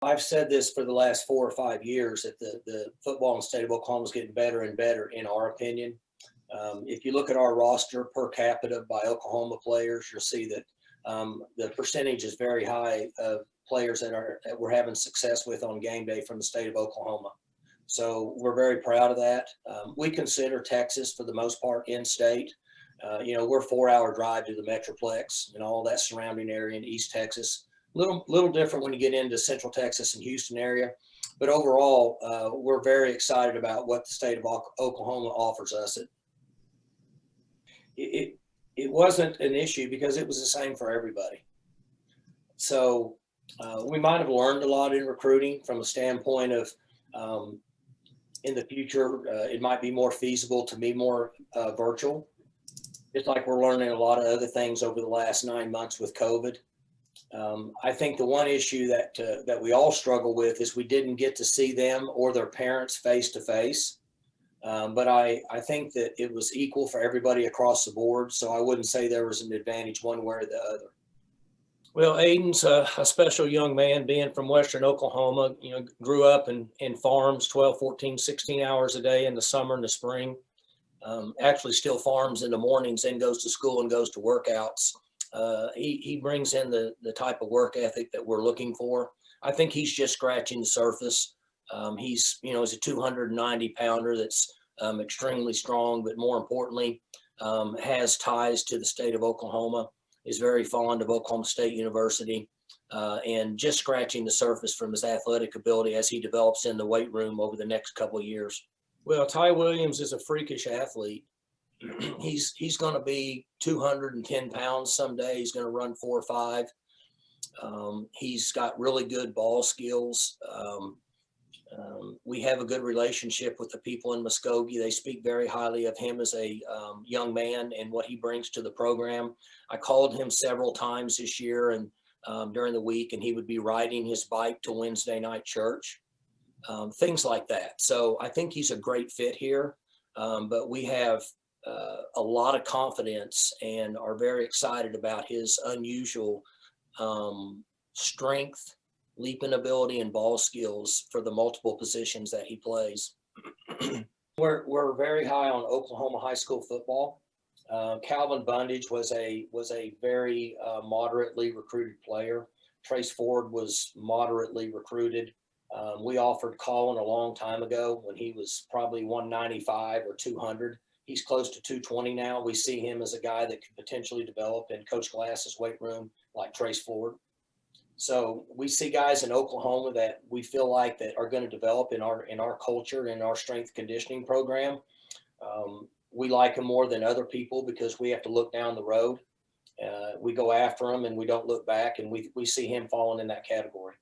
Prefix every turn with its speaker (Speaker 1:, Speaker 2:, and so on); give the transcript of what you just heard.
Speaker 1: I've said this for the last 4 or 5 years that the football in the state of Oklahoma is getting better and better, in our opinion. If you look at our roster per capita by Oklahoma players, you'll see that the percentage is very high of players that we're having success with on game day from the state of Oklahoma. So we're very proud of that. We consider Texas, for the most part, in state. We're a 4-hour drive to the Metroplex and all that surrounding area in East Texas. Little different when you get into Central Texas and Houston area. But overall, we're very excited about what the state of Oklahoma offers us. It wasn't an issue because it was the same for everybody. So we might have learned a lot in recruiting from a standpoint of in the future, it might be more feasible to be more virtual. Just like we're learning a lot of other things over the last 9 months with COVID. I think the one issue that we all struggle with is we didn't get to see them or their parents face to face. But I think that it was equal for everybody across the board. So I wouldn't say there was an advantage one way or the other. Well, Aiden's a special young man, being from Western Oklahoma, grew up in farms 12, 14, 16 hours a day in the summer and the spring. Actually still farms in the mornings, then goes to school and goes to workouts. He brings in the type of work ethic that we're looking for. I think he's just scratching the surface. He's a 290 pounder that's extremely strong, but more importantly, has ties to the state of Oklahoma, is very fond of Oklahoma State University, and just scratching the surface from his athletic ability as he develops in the weight room over the next couple of years. Well, Ty Williams is a freakish athlete. He's going to be 210 pounds someday. He's going to run 4.5. He's got really good ball skills. We have a good relationship with the people in Muskogee. They speak very highly of him as a young man and what he brings to the program. I called him several times this year and during the week, and he would be riding his bike to Wednesday night church, things like that. So I think he's a great fit here, but we have a lot of confidence and are very excited about his unusual strength, leaping ability, and ball skills for the multiple positions that he plays. We're very high on Oklahoma high school football. Calvin Bundage was a very moderately recruited player. Trace Ford was moderately recruited. We offered Colin a long time ago when he was probably 195 or 200. He's close to 220 now. We see him as a guy that could potentially develop in Coach Glass's weight room like Trace Ford. So we see guys in Oklahoma that we feel like that are going to develop in our culture and our strength conditioning program. We like them more than other people because we have to look down the road. We go after them and we don't look back, and we see him falling in that category.